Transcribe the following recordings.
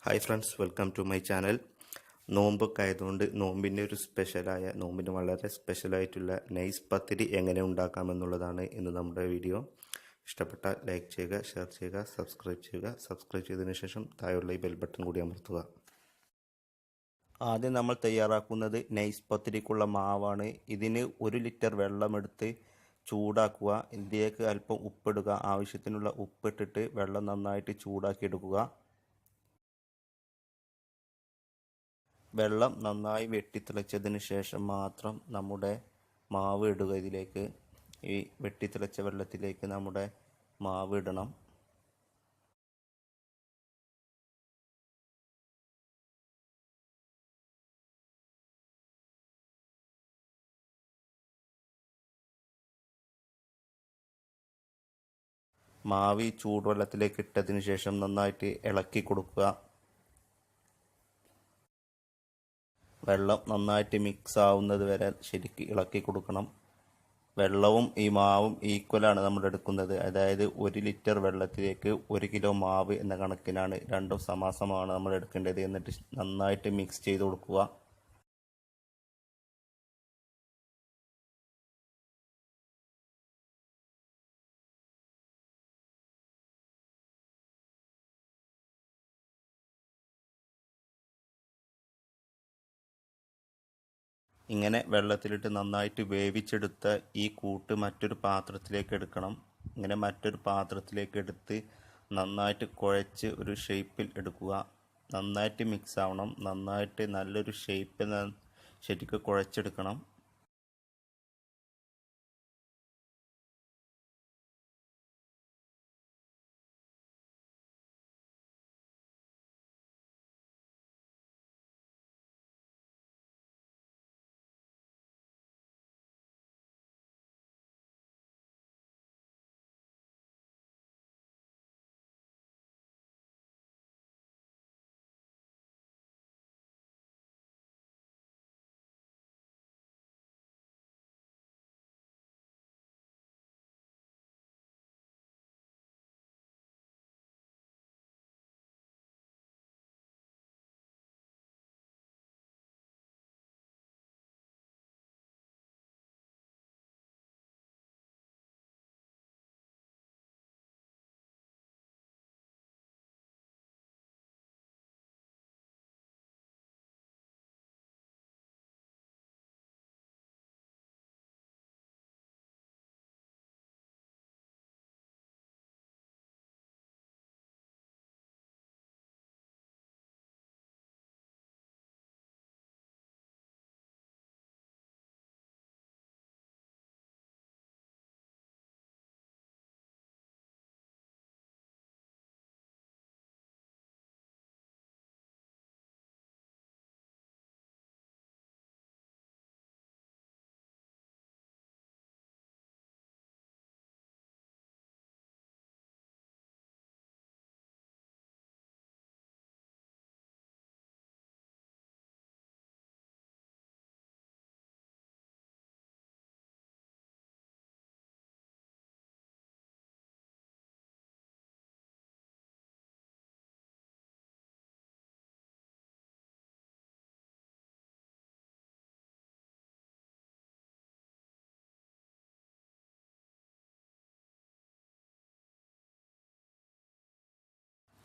Hi friends, welcome to my channel. നോമ്പൊക്കെ ആയതുകൊണ്ട് നോമ്പിന് വളരെ സ്പെഷ്യലായിട്ടുള്ള നൈസ് പത്തിരി എങ്ങനെ ഉണ്ടാക്കാമെന്നുള്ളതാണ് ഇന്ന് നമ്മുടെ വീഡിയോ. ഇഷ്ടപ്പെട്ടാൽ ലൈക്ക് ചെയ്യുക, ഷെയർ ചെയ്യുക, സബ്സ്ക്രൈബ് ചെയ്തതിനു ശേഷം താഴെയുള്ള ഈ ബെൽ ബട്ടൺ കൂടി അമർത്തുക. ആദ്യം നമ്മൾ തയ്യാറാക്കുന്നത് നൈസ് പത്തിരിക്കുള്ള മാവാണ്. ഇതിന് 1 ലിറ്റർ വെള്ളമെടുത്ത് ചൂടാക്കുക. ഇതിലേക്ക് അല്പം ഉപ്പിടുക. ആവശ്യത്തിനുള്ള ഉപ്പിട്ടിട്ട് വെള്ളം നന്നായിട്ട് ചൂടാക്കി എടുക്കുക. വെള്ളം നന്നായി വെട്ടിത്തിളച്ചതിന് ശേഷം മാത്രം നമ്മുടെ മാവ് ഇടുക. ഇതിലേക്ക് ഈ വെട്ടിത്തിളച്ച വെള്ളത്തിലേക്ക് നമ്മുടെ മാവ് ഇടണം. മാവ് ഈ ചൂടുവെള്ളത്തിലേക്ക് ഇട്ടതിന് ശേഷം നന്നായിട്ട് ഇളക്കി കൊടുക്കുക. വെള്ളം നന്നായിട്ട് മിക്സ് ആവുന്നത് വരെ ശരിക്ക് ഇളക്കി കൊടുക്കണം. വെള്ളവും ഈ മാവും ഈക്വലാണ് നമ്മൾ എടുക്കുന്നത്. അതായത് 1 ലിറ്റർ വെള്ളത്തിലേക്ക് 1 കിലോ മാവ് എന്ന കണക്കിനാണ്, രണ്ടും സമാസമാണ് നമ്മൾ എടുക്കേണ്ടത്. എന്നിട്ട് നന്നായിട്ട് മിക്സ് ചെയ്ത് കൊടുക്കുക. ഇങ്ങനെ വെള്ളത്തിലിട്ട് നന്നായിട്ട് വേവിച്ചെടുത്ത ഈ കൂട്ട് മറ്റൊരു പാത്രത്തിലേക്ക് എടുക്കണം. ഇങ്ങനെ മറ്റൊരു പാത്രത്തിലേക്ക് എടുത്ത് നന്നായിട്ട് കുഴച്ച് ഒരു ഷേപ്പിൽ എടുക്കുക. നന്നായിട്ട് മിക്സ് ആവണം. നന്നായിട്ട് നല്ലൊരു ഷേപ്പിൽ ശരിക്കും കുഴച്ചെടുക്കണം.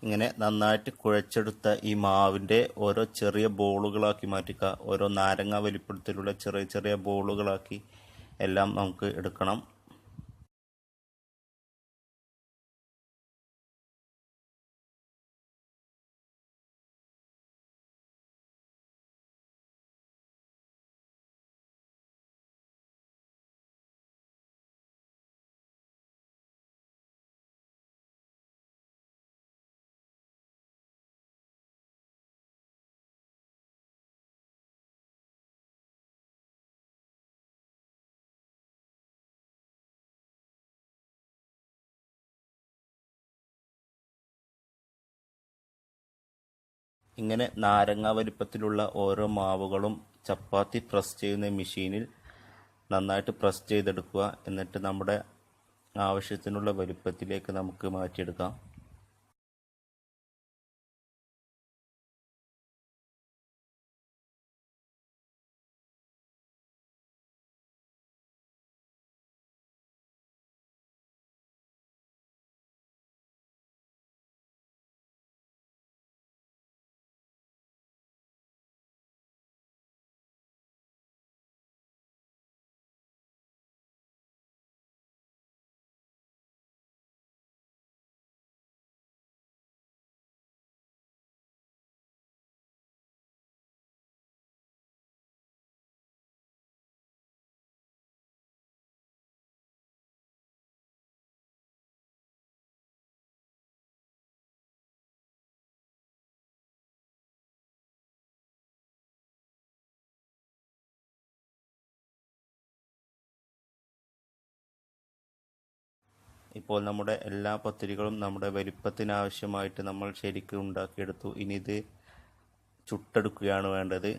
ഇങ്ങനെ നന്നായിട്ട് കുഴച്ചെടുത്ത ഈ മാവിൻ്റെ ഓരോ ചെറിയ ബോളുകളാക്കി മാറ്റുക. ഓരോ നാരങ്ങ വലിപ്പത്തിലുള്ള ചെറിയ ചെറിയ ബോളുകളാക്കി എല്ലാം നമുക്ക് എടുക്കണം. ഇങ്ങനെ നാരങ്ങ വലിപ്പത്തിലുള്ള ഓരോ മാവുകളും ചപ്പാത്തി പ്രസ് ചെയ്യുന്ന മെഷീനിൽ നന്നായിട്ട് പ്രസ് ചെയ്തെടുക്കുക. എന്നിട്ട് നമ്മുടെ ആവശ്യത്തിനുള്ള വലിപ്പത്തിലേക്ക് നമുക്ക് മാറ്റിയെടുക്കാം. ഇപ്പോൾ നമ്മുടെ എല്ലാ പത്തിരികളും നമ്മുടെ വലിപ്പത്തിനാവശ്യമായിട്ട് നമ്മൾ ശരിക്കും ഉണ്ടാക്കിയെടുത്തു. ഇനി ഇത് ചുട്ടെടുക്കുകയാണ് വേണ്ടത്.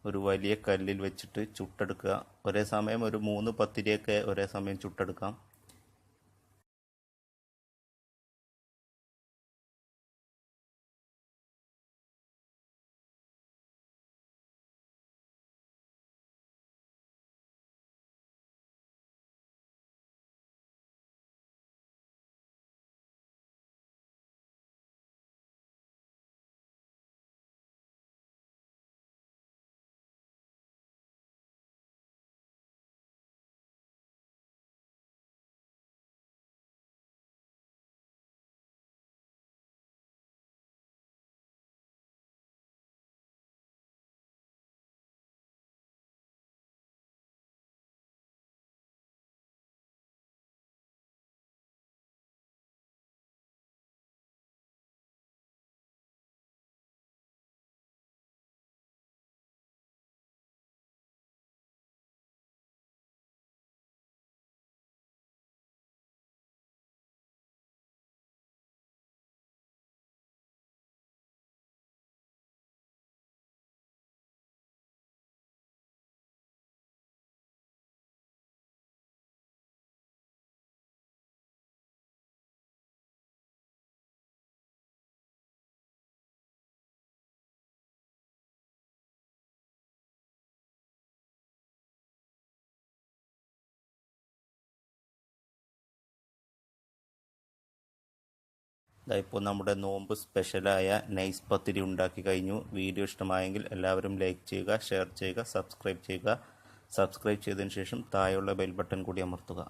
ഒരു വലിയ കല്ലിൽ വെച്ചിട്ട് ചുട്ടെടുക്കുക. ഒരേ സമയം ഒരു 3 പത്തിരിയൊക്കെ ഒരേ സമയം ചുട്ടെടുക്കാം. ഇപ്പോൾ നമ്മുടെ നോമ്പ് സ്പെഷ്യലായ നൈസ് പത്തിരി ഉണ്ടാക്കി കഴിഞ്ഞു. വീഡിയോ ഇഷ്ടമായെങ്കിൽ എല്ലാവരും ലൈക്ക് ചെയ്യുക, ഷെയർ ചെയ്യുക, സബ്സ്ക്രൈബ് ചെയ്യുക. സബ്സ്ക്രൈബ് ചെയ്തതിന് ശേഷം താഴെയുള്ള ബെൽ ബട്ടൺ കൂടി അമർത്തുക.